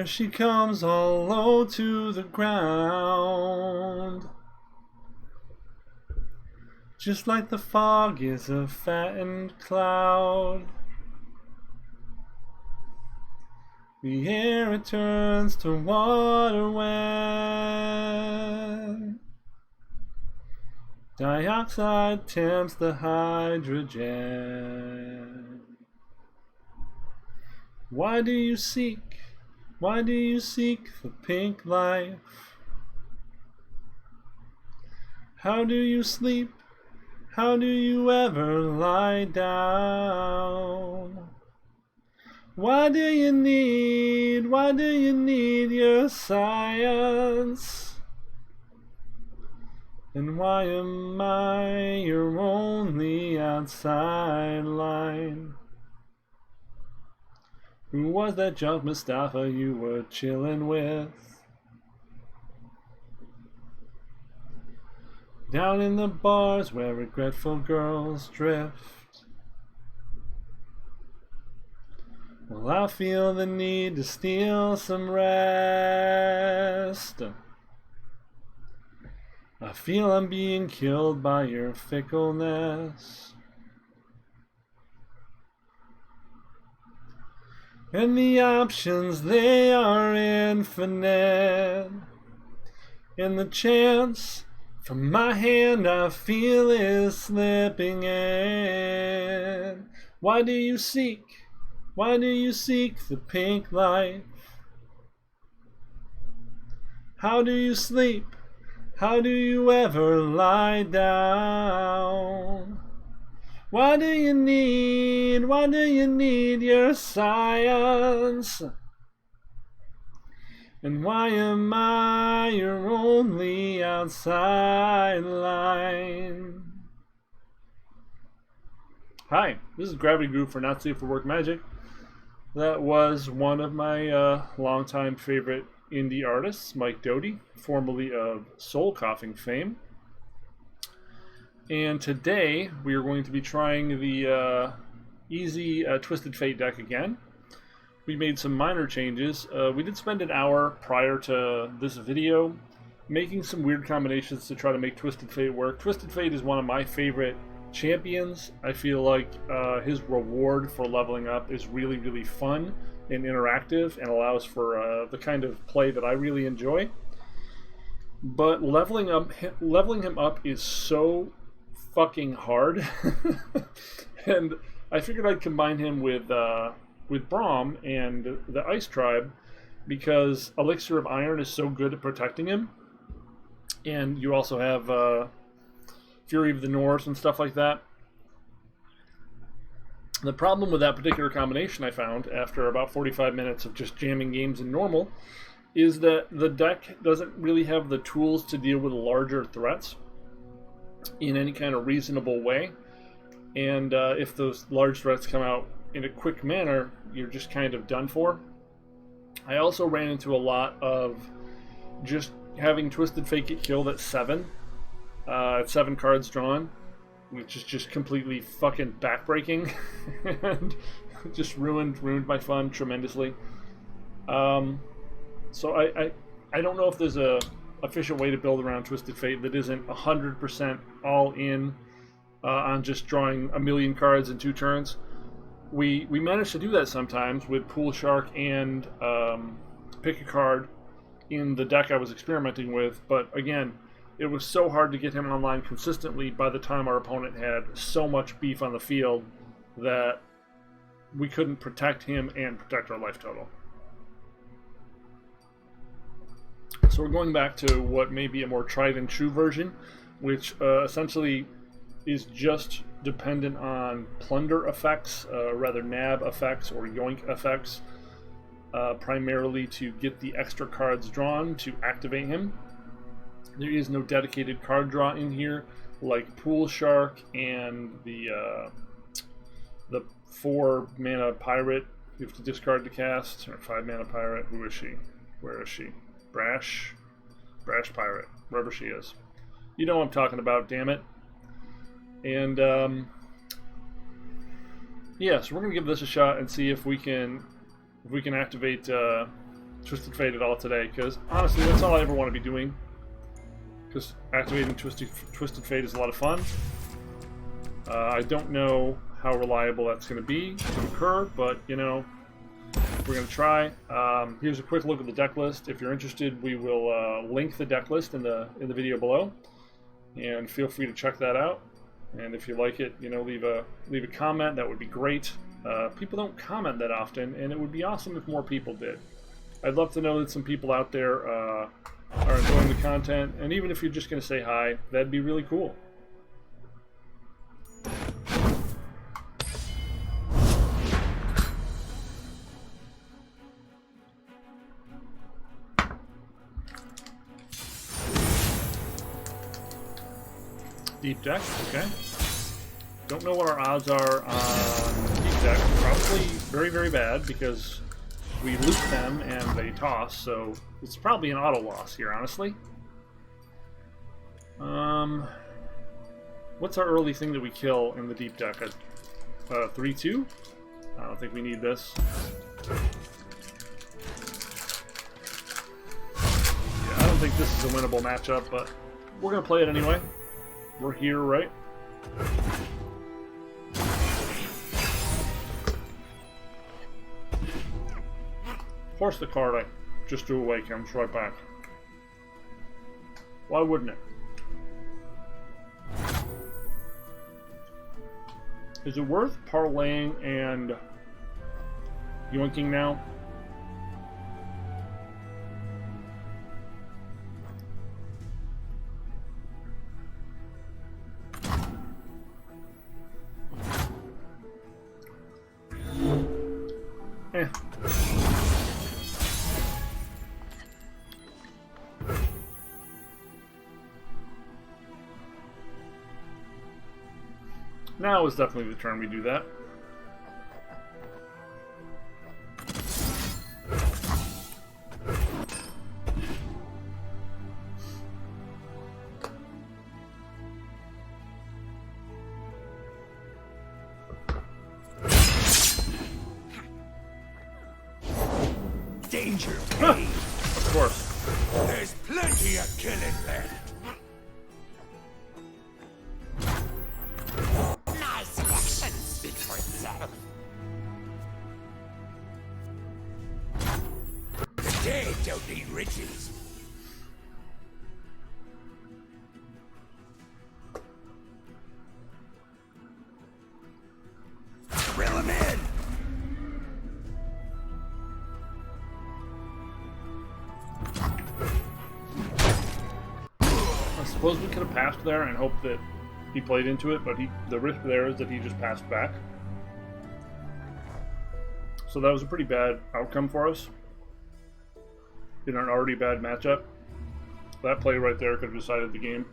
Here she comes all low to the ground. Just like the fog is a fattened cloud. The air it turns to water when dioxide tempts the hydrogen. Why do you seek the pink life? How do you sleep? How do you ever lie down? Why do you need your science? And why am I your only outside line? Who was that junk Mustafa you were chillin' with? Down in the bars where regretful girls drift. Well, I feel the need to steal some rest. I feel I'm being killed by your fickleness. And the options, they are infinite. And the chance from my hand I feel is slipping in. Why do you seek the pink life? How do you sleep? How do you ever lie down? Why do you need your science? And why am I your only outside line? Hi, this is Gravity Groove for Not Safe for Work Magic. That was one of my longtime favorite indie artists, Mike Doty, formerly of Soul Coughing fame. And today we are going to be trying the easy Twisted Fate deck again. We made some minor changes. We did spend an hour prior to this video making some weird combinations to try to make Twisted Fate work. Twisted Fate is one of my favorite champions. I feel like his reward for leveling up is really, really fun and interactive and allows for the kind of play that I really enjoy. But leveling him up is so fucking hard. And I figured I'd combine him with Braum and the Ice Tribe because Elixir of Iron is so good at protecting him. And you also have Fury of the North and stuff like that. The problem with that particular combination, I found after about 45 minutes of just jamming games in normal, is that the deck doesn't really have the tools to deal with larger threats in any kind of reasonable way. And if those large threats come out in a quick manner, you're just kind of done for. I also ran into a lot of just having Twisted Fate get killed at 7 cards drawn, which is just completely fucking backbreaking and just ruined my fun tremendously. So I don't know if there's a efficient way to build around Twisted Fate that isn't 100% all in on just drawing a million cards in 2 turns. We managed to do that sometimes with Pool Shark and Pick a Card in the deck I was experimenting with, but again, it was so hard to get him online consistently by the time our opponent had so much beef on the field that we couldn't protect him and protect our life total. So we're going back to what may be a more tried and true version, which essentially is just dependent on plunder effects, rather nab effects or yoink effects, primarily to get the extra cards drawn to activate him. There is no dedicated card draw in here, like Pool Shark and the 4-mana Pirate. You have to discard to cast, or 5-mana Pirate. Who is she? Where is she? Brash Pirate, wherever she is. You know what I'm talking about, damn it. And yeah, so we're gonna give this a shot and see if we can activate Twisted Fate at all today, because honestly, that's all I ever want to be doing. Because activating Twisted Fate is a lot of fun. I don't know how reliable that's going to be to occur, but you know, we're going to try. Here's a quick look at the deck list. If you're interested, we will link the deck list in the video below, and feel free to check that out. And if you like it, you know, leave a comment. That would be great. People don't comment that often, and it would be awesome if more people did. I'd love to know that some people out there are enjoying the content, and even if you're just going to say hi, that'd be really cool. Deep deck, okay. Don't know what our odds are on deep deck. Probably very, very bad because we loot them and they toss, so it's probably an auto loss here, honestly. What's our early thing that we kill in the deep deck? 3-2? I don't think we need this. Yeah, I don't think this is a winnable matchup, but we're going to play it anyway. We're here, right? Force the card I just threw away comes right back. Why wouldn't it? Is it worth parlaying and yoinking now? Eh. Now is definitely the turn we do that. Danger, of course. There's plenty of killing there. My selection speaks for itself. The dead don't need riches. Reel him in. I suppose we could have passed there and hoped that he played into it, but the risk there is that he just passed back. So that was a pretty bad outcome for us in an already bad matchup. That play right there could have decided the game.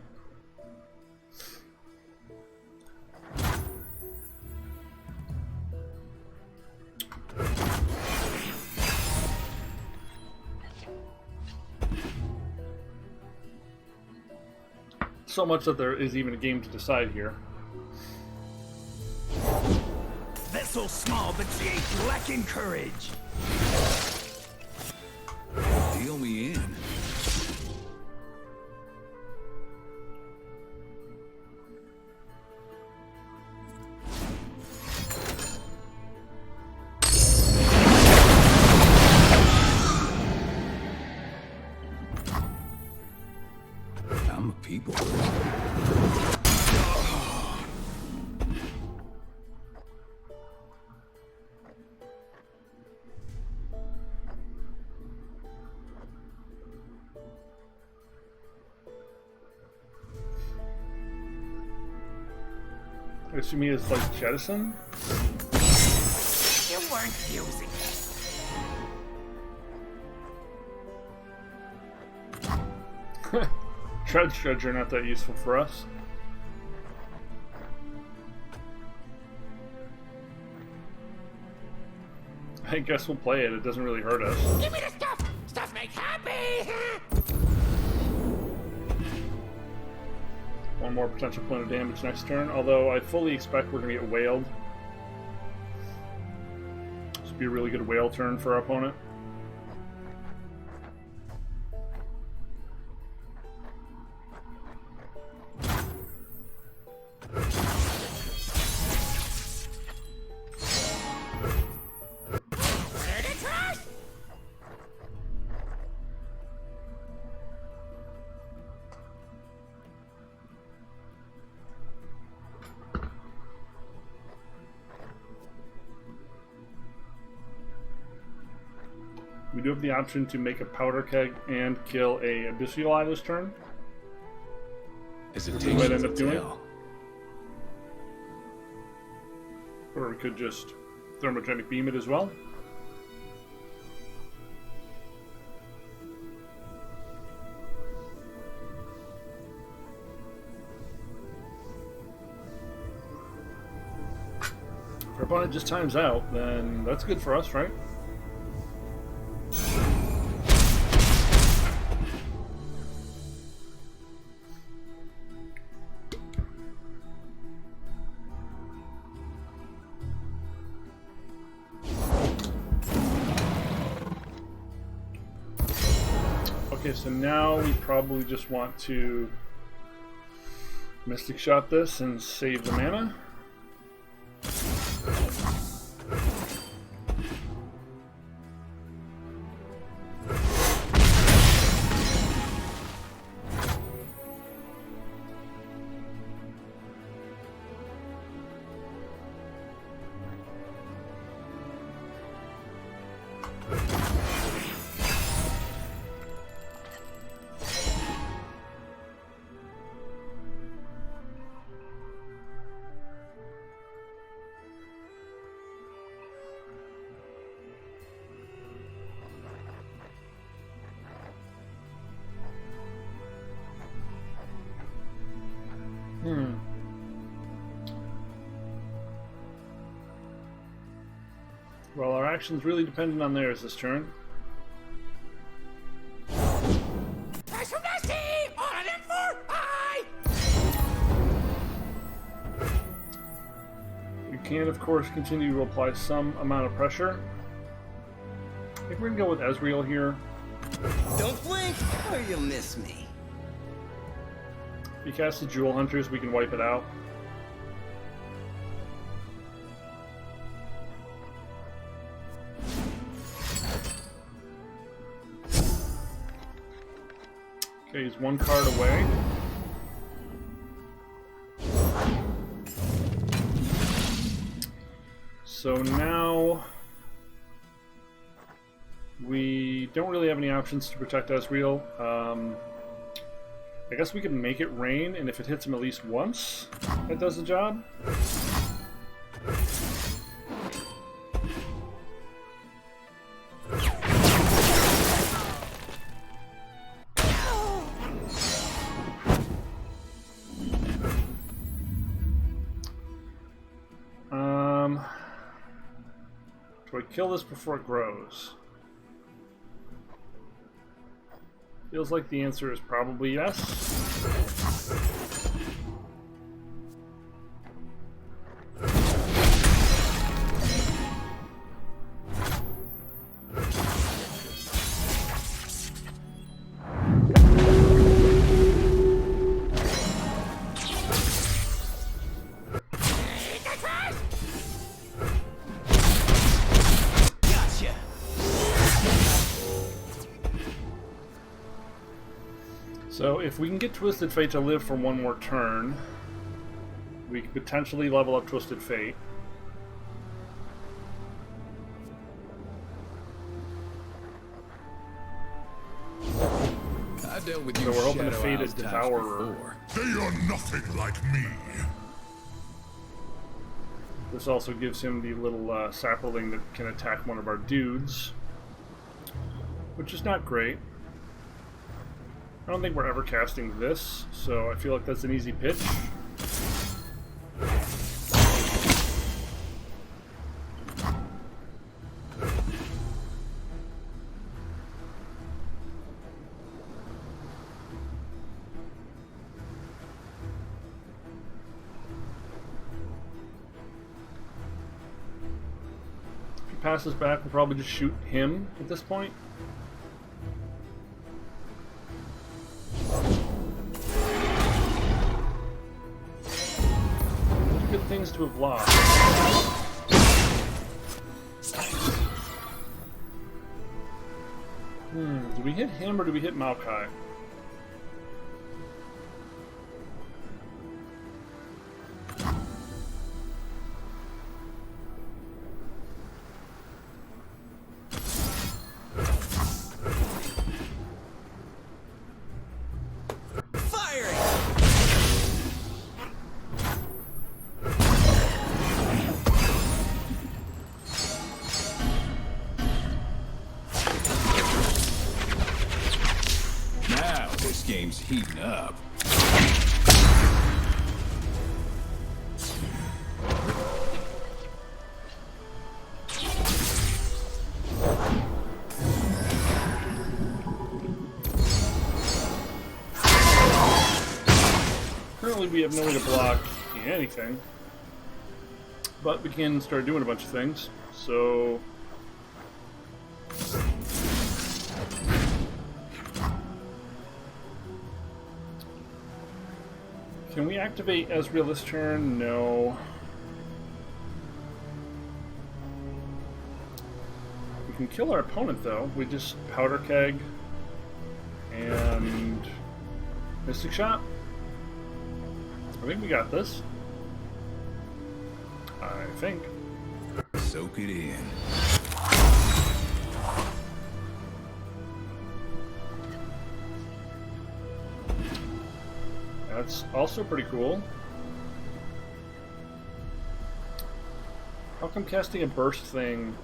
So much that there is even a game to decide here. Vessel small, but she ain't lacking courage. Deal me in. I'm a people. I assume he is like jettison? You weren't using it. Dredge are not that useful for us. I guess we'll play it. It doesn't really hurt us. Give me the stuff! Stuff makes happy! One more potential point of damage next turn, although I fully expect we're going to get whaled. This would be a really good whale turn for our opponent. do have the option to make a powder keg and kill a Abyssal Eye this turn. Which we might end up doing. Or we could just thermogenic beam it as well. If our opponent just times out, then that's good for us, right? Okay, so now we probably just want to Mystic Shot this and save the mana. Well, our action's really dependent on theirs this turn. You can, of course, continue to apply some amount of pressure. I think we're going to go with Ezreal here. Don't blink or you'll miss me. If he casts the Jewel Hunters, we can wipe it out. Okay, he's one card away. So now we don't really have any options to protect Ezreal. I guess we could make it rain, and if it hits him at least once, that does the job. Do I kill this before it grows? Feels like the answer is probably yes. So if we can get Twisted Fate to live for one more turn, we could potentially level up Twisted Fate. I dealt with you, so we're hoping to Shadow fate a Owls times Devourer. before. They are nothing like me. This also gives him the little sapling that can attack one of our dudes, which is not great. I don't think we're ever casting this, so I feel like that's an easy pitch. If he passes back, we'll probably just shoot him at this point. Good things to have lost. Do we hit him or do we hit Maokai? This game's heating up. Currently we have no way to block anything, but we can start doing a bunch of things, so... Can we activate Ezreal this turn? No. We can kill our opponent though. We just Powder Keg and Mystic Shot. I think we got this. I think. Soak it in. That's also pretty cool. How come casting a burst thing...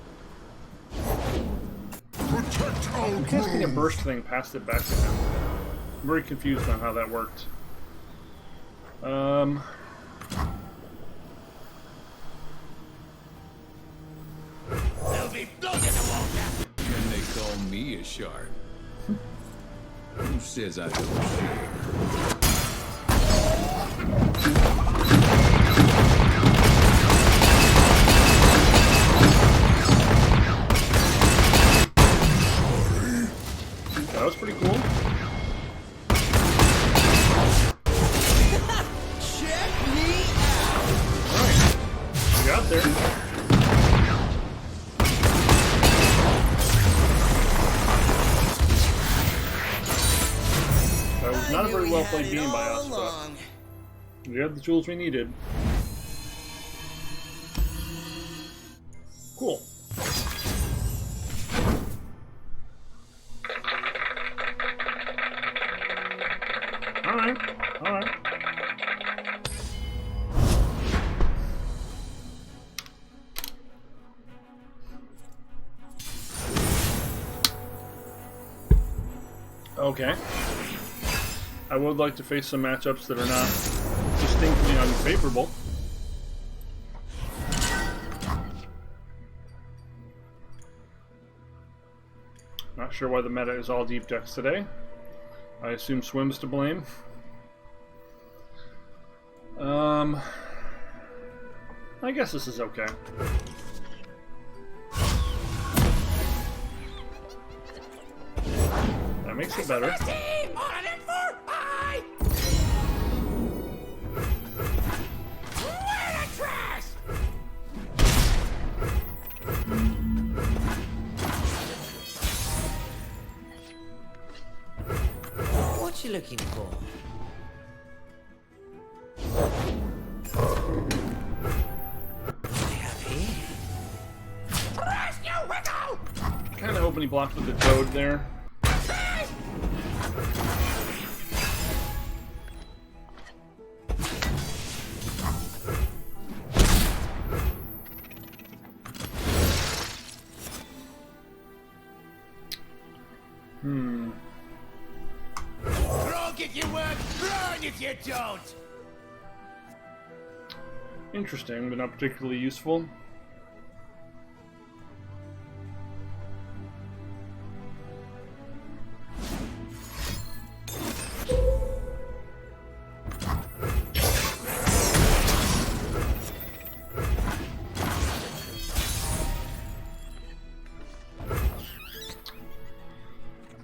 casting a burst thing passed it back to him? I'm very confused on how that worked. And they call me a shark. Who says I don't share? That was pretty cool. Check me out. Alright. We got there. That was not a very well played game by us, but we had the tools we needed. Cool. Alright, alright. Okay. I would like to face some matchups that are not distinctly unfavorable. Not sure why the meta is all deep decks today. I assume Swim's to blame. I guess this is okay. That makes it better. What you looking for? Kind of hoping he blocked with the Toad there. Rock if you work, run if you don't! Interesting, but not particularly useful.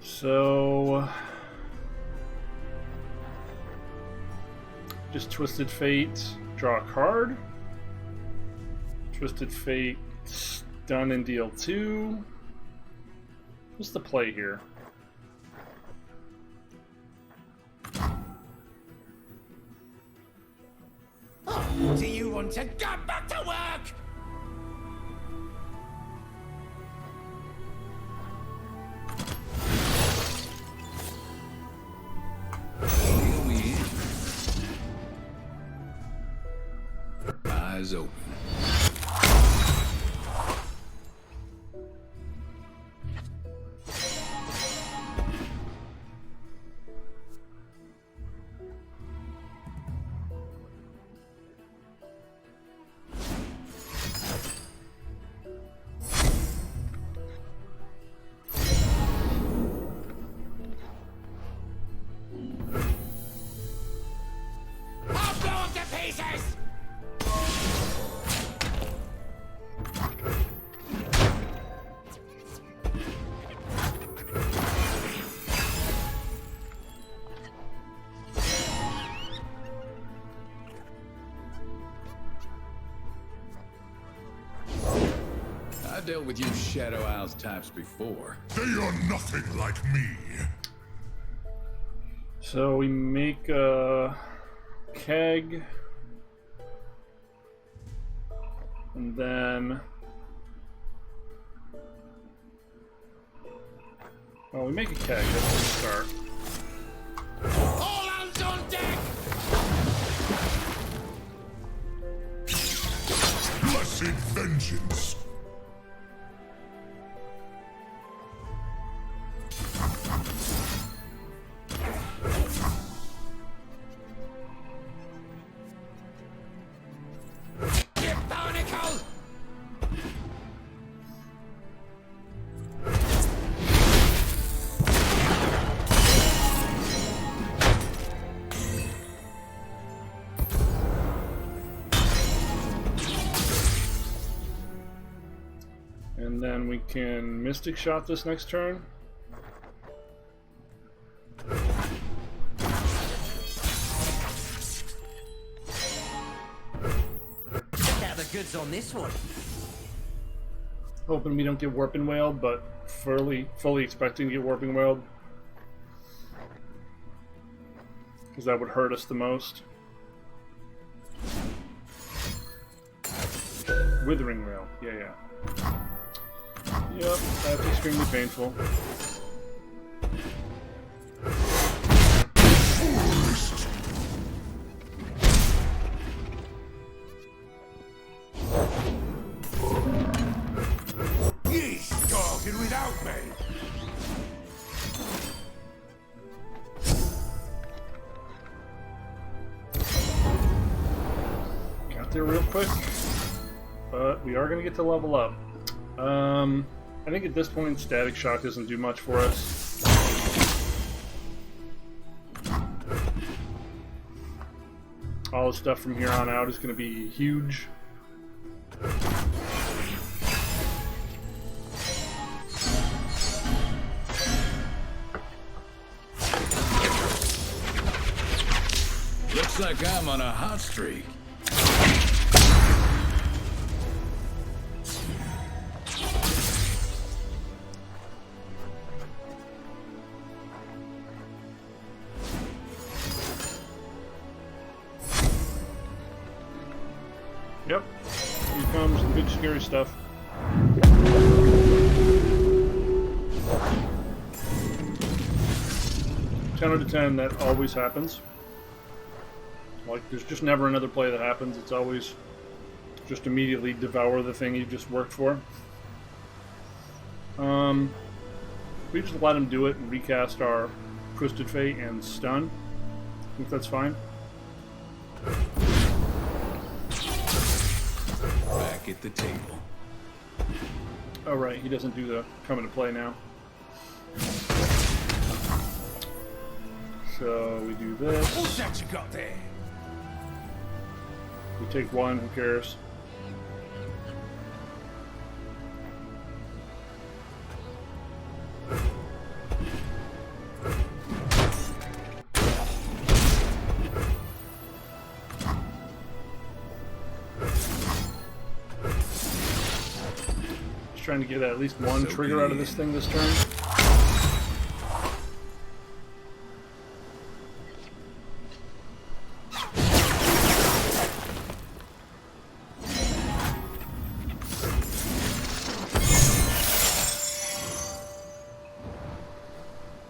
So, just Twisted Fate, draw a card. Twisted Fate, stun and deal 2. What's the play here? Do you want to get back to work? Eyes open. I've dealt with you Shadow Isles types before. They are nothing like me. So we make a keg. And then... well, we make a keg. That's where we start. All hands on deck! Blessed vengeance. Get barnacle! And then we can Mystic Shot this next turn. Check out the goods on this one. Hoping we don't get Warping Wailed, but fully expecting to get Warping Wailed. Because that would hurt us the most. Withering Wail, yeah. Yep, that's extremely painful. Ye's talking without me. Got there real quick. But we are going to get to level up. I think at this point, Static Shock doesn't do much for us. All the stuff from here on out is going to be huge. Looks like I'm on a hot streak. Yep. Here comes the big scary stuff. Ten out of 10, that always happens. Like, there's just never another play that happens. It's always just immediately devour the thing you just worked for. We just let him do it and recast our Twisted Fate and stun. I think that's fine. Back at the table. Oh right, he doesn't do the come into play now. So we do this. What's that you got there? We take one, who cares? Just trying to get at least one So trigger out of this thing this turn.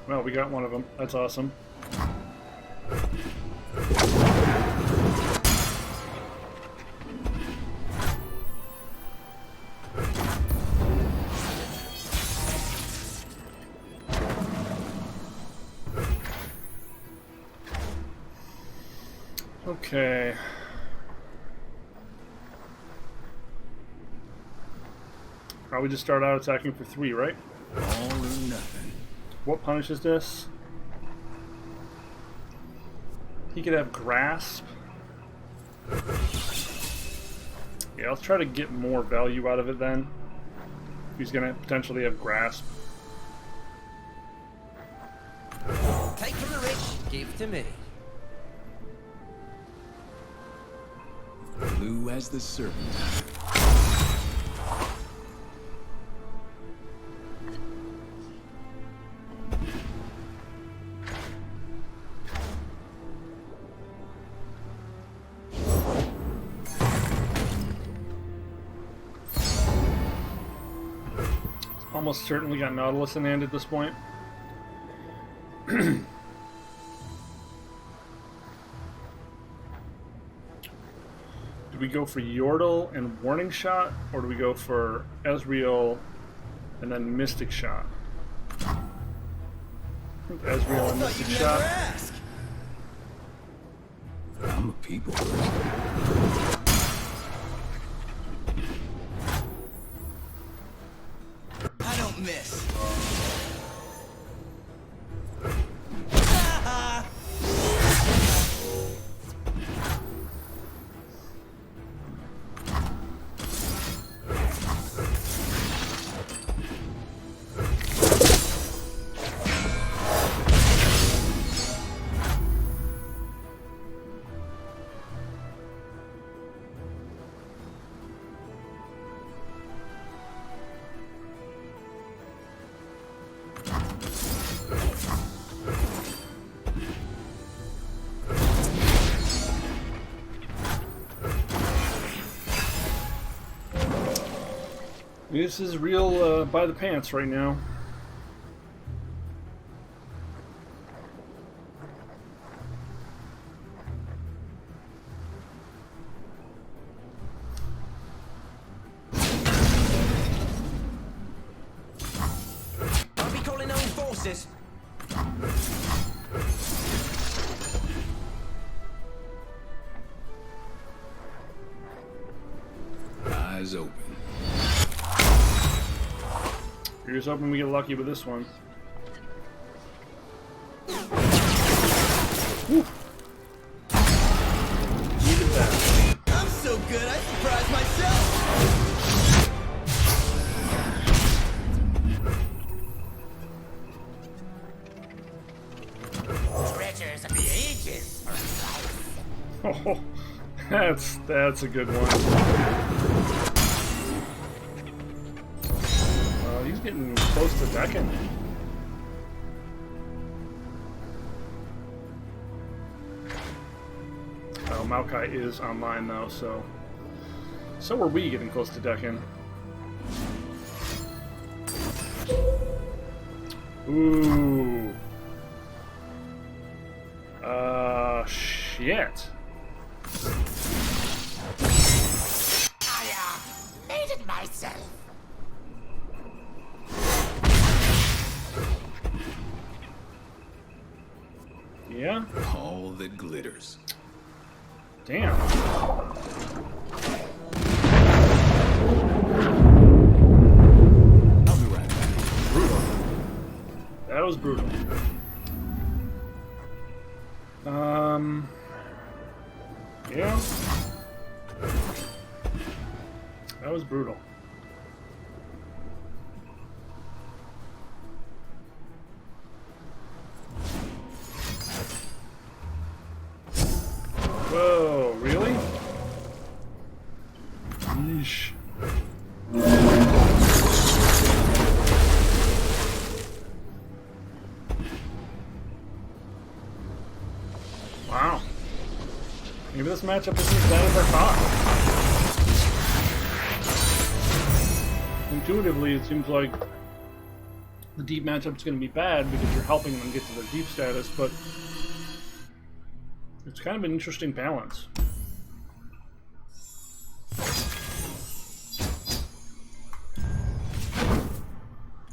Well, we got one of them. That's awesome. Okay. Probably just start out attacking for 3, right? All or nothing. What punishes this? He could have Grasp. Yeah, let's try to get more value out of it then. He's gonna potentially have Grasp. Take from the rich, give to me. Blue as the serpent. almost certainly got Nautilus in hand at this point. Do we go for Yordle and Warning Shot, or do we go for Ezreal and then Mystic Shot? I think Ezreal and Mystic Shot. I'm a people person. I don't miss. This is real by the pants right now. I'll be calling on forces. Eyes open. Here's hoping we get lucky with this one. Woo. Look at that. I'm so good, I surprised myself. Treasures of the ages. Oh, that's a good one. He's getting close to decking. Oh, Maokai is online though, so are we getting close to decking. Ooh. Shit. I made it myself. Yeah? All that glitters. Damn. I'll be right back. Brutal. That was brutal. Yeah. That was brutal. Whoa, really? Yeesh. Wow. Maybe this matchup isn't as bad as I thought. Intuitively, it seems like the deep matchup's going to be bad because you're helping them get to their deep status, but it's kind of an interesting balance.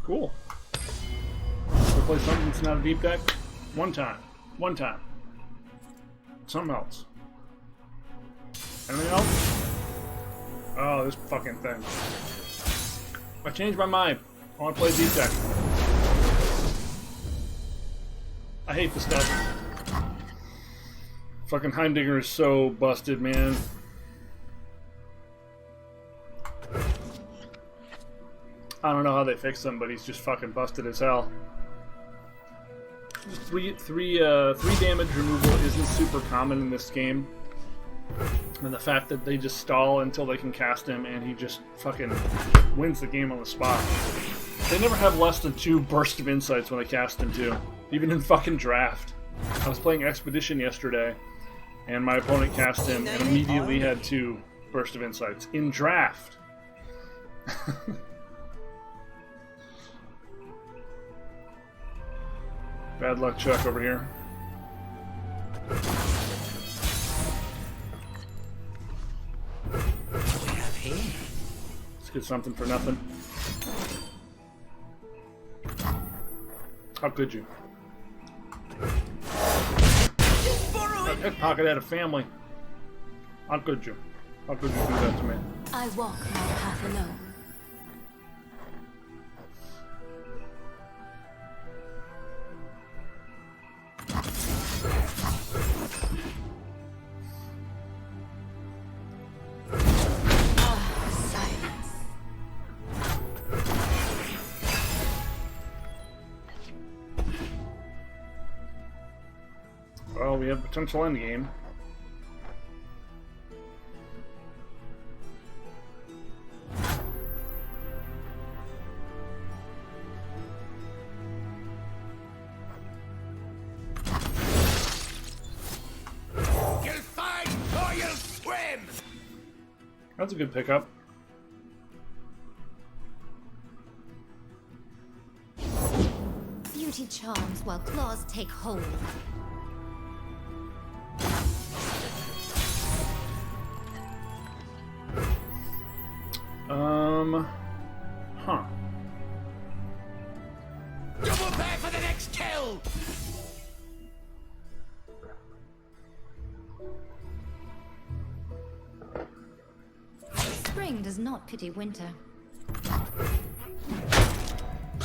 Cool. We'll play something that's not a deep deck. One time. Something else. Anything else? Oh, this fucking thing. I changed my mind. I want to play a deep deck. I hate this stuff. Fucking Heimdigger is so busted, man. I don't know how they fixed him, but he's just fucking busted as hell. Three damage removal isn't super common in this game. And the fact that they just stall until they can cast him and he just fucking wins the game on the spot. They never have less than 2 bursts of insights when they cast him too. Even in fucking draft. I was playing Expedition yesterday and my opponent cast him and immediately had 2 bursts of insights. In draft. Bad luck Chuck over here. What do we have here? Let's get something for nothing. How could you? That pickpocket had a family. How could you? How could you do that to me? I walk my path alone. Silence. Well, we have potential endgame. You'll fight or you'll swim! That's a good pickup. Beauty charms while claws take hold. Huh. Double back for the next kill! Spring does not pity winter. We're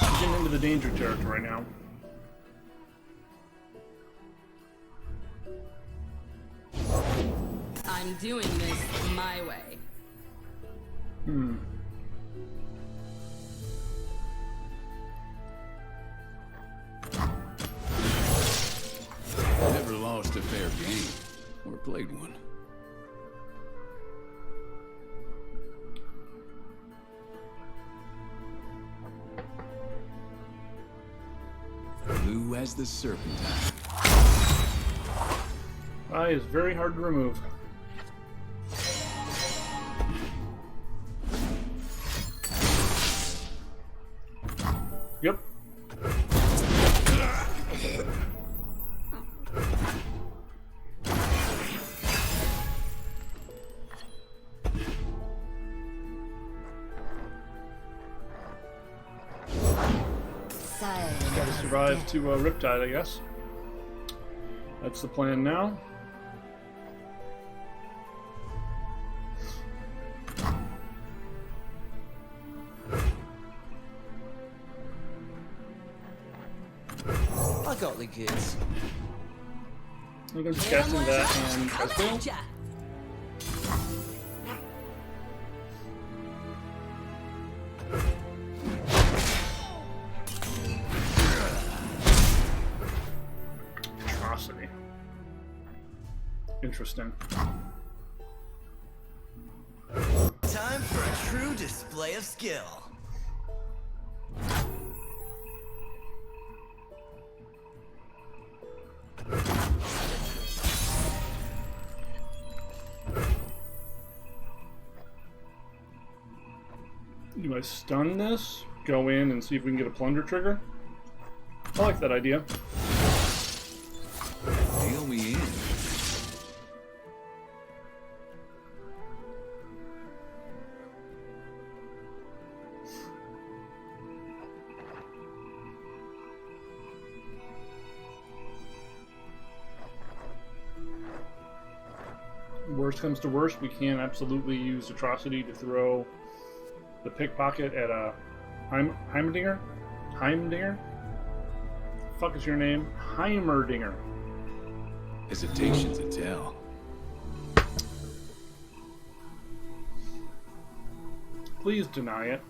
getting into the danger territory now. I'm doing this my way. Never lost a fair game. Or played one. Blue as the serpentine. Eye is very hard to remove. Yep. Gotta survive to Riptide, I guess. That's the plan now. I got the goods. I think I'm just casting that and Ezreal. Atrocity. Interesting. Time for a true display of skill. Do I stun this? Go in and see if we can get a plunder trigger? I like that idea. Deal me in. Worst comes to worst, we can absolutely use Atrocity to throw the pickpocket at a Heimerdinger? Heimdinger? Fuck is your name? Heimerdinger. Hesitation to tell. Please deny it.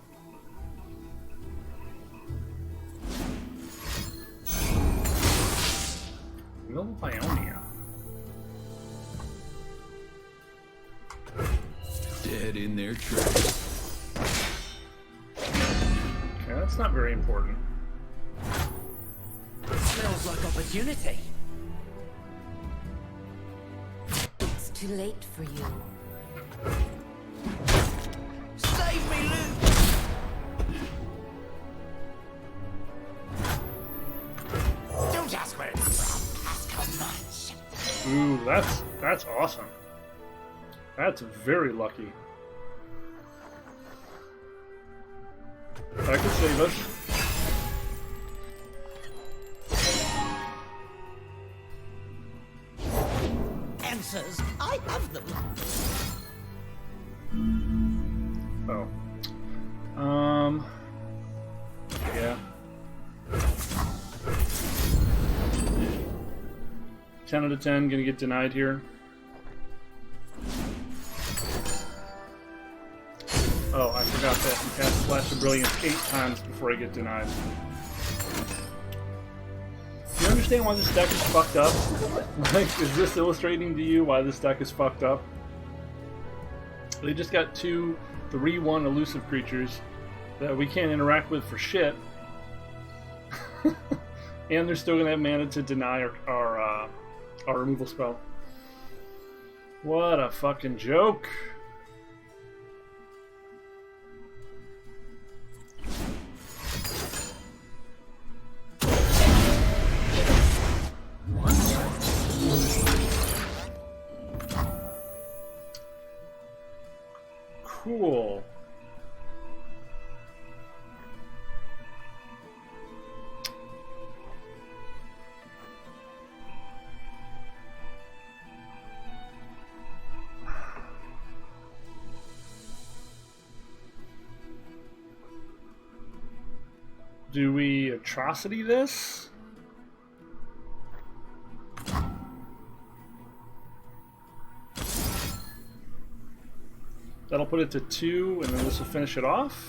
Will Ionia. Dead in their tracks. Okay, that's not very important. Smells like opportunity. It's too late for you. Save me, Luke! Don't just Ooh, that's awesome. That's very lucky. That could save us. Answers, I have them. Oh. Yeah. 10 out of 10, gonna get denied here. Oh, I forgot that. You cast Flash of Brilliance 8 times before I get denied. Do you understand why this deck is fucked up? Like, is this illustrating to you why this deck is fucked up? They just got 2 3/1 elusive creatures that we can't interact with for shit. And they're still gonna have mana to deny our removal spell. What a fucking joke. Cool. Do we atrocity this? That'll put it to 2, and then this will finish it off?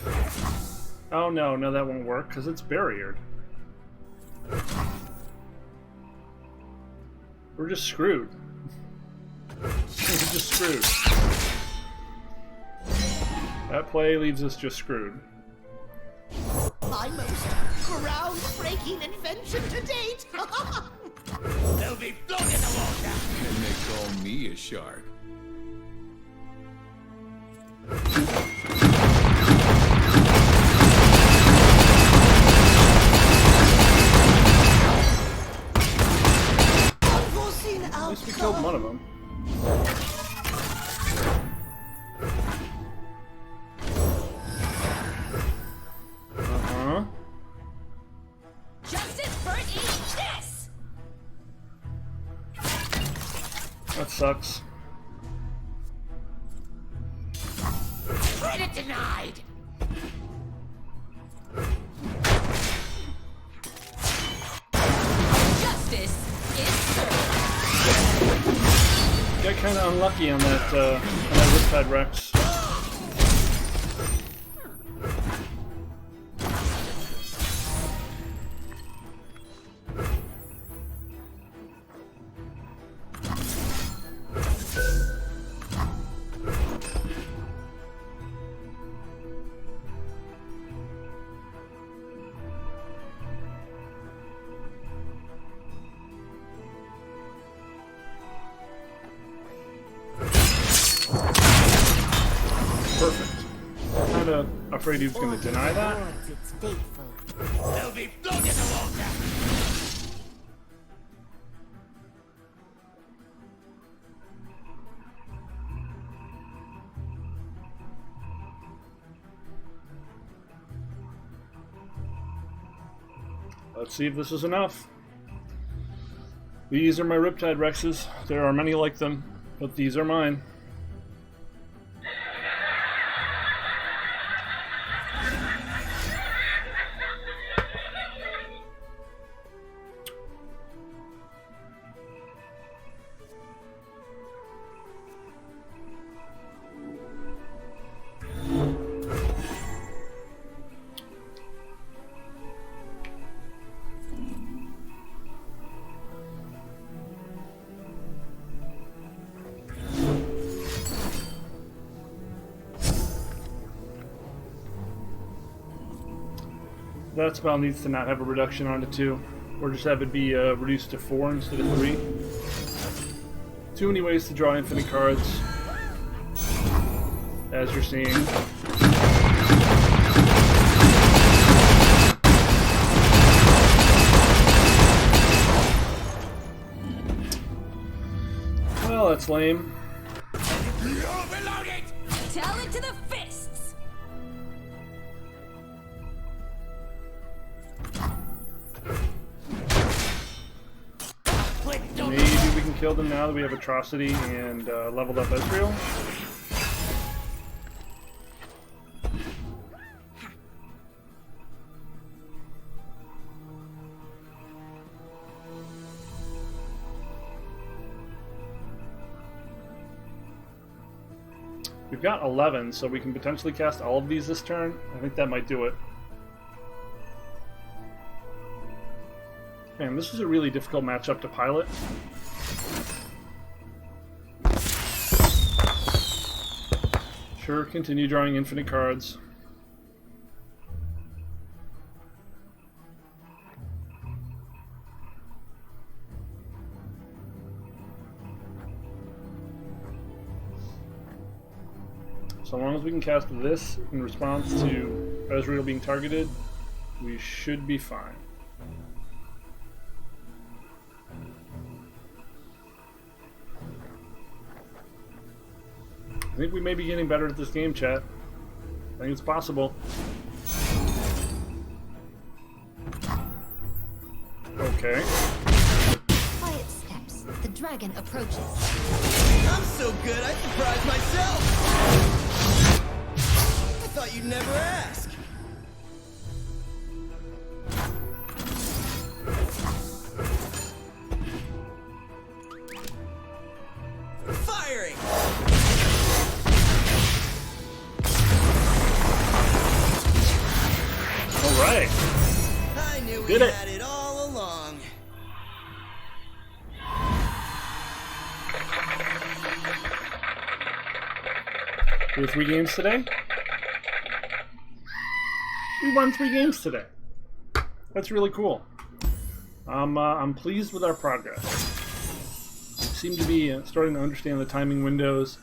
Oh no, no that won't work, because it's barriered. We're just screwed. We're just screwed. That play leaves us just screwed. My most groundbreaking invention to date. They'll be blown in the water. And they call me a shark. Unforeseen At least we killed one of them. Uh-huh. Justice for this! That sucks. Credit denied. Justice is served. Got kind of unlucky on that Riptide Rex. Perfect. Kind of afraid he was going to deny that. It's faithful. They'll be blown in the water. Let's see if this is enough. These are my Riptide Rexes. There are many like them, but these are mine. That spell needs to not have a reduction on it 2, or just have it be reduced to 4 instead of 3. Too many ways to draw infinite cards, as you're seeing. Well, that's lame. Overload it! Tell it to the fists. Maybe we can kill them now that we have Atrocity and leveled up Ezreal. We've got 11, so we can potentially cast all of these this turn. I think that might do it. Man, this is a really difficult matchup to pilot. Sure, continue drawing infinite cards. So long as we can cast this in response to Ezreal being targeted, we should be fine. I think we may be getting better at this game, chat. I think it's possible. Okay. Quiet steps. The dragon approaches. I'm so good, I surprised myself. I thought you'd never ask. Firing. All right. I knew we Did it. had it all along. We have 3 games today. We won 3 games today. That's really cool. I'm pleased with our progress. Seem to be starting to understand the timing windows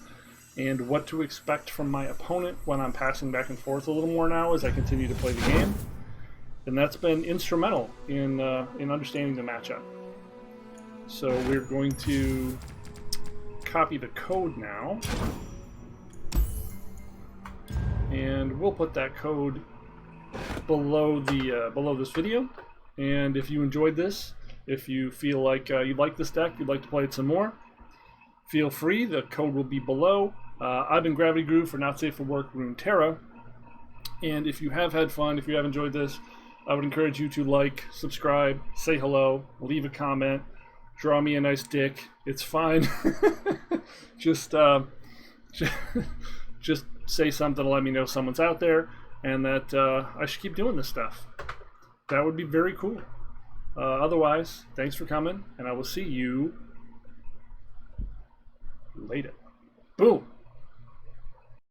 and what to expect from my opponent when I'm passing back and forth a little more now as I continue to play the game. And that's been instrumental in understanding the matchup. So we're going to copy the code now. And we'll put that code below the below this video. And if you enjoyed this, if you feel like you like this deck, you'd like to play it some more, feel free. The code will be below. I've been Gravity Groove for Not Safe for Work Runeterra. And if you have had fun, if you have enjoyed this, I would encourage you to like, subscribe, say hello, leave a comment, draw me a nice dick. It's fine. just say something to let me know someone's out there and that I should keep doing this stuff. That would be very cool. Otherwise, thanks for coming, and I will see you later. Boom!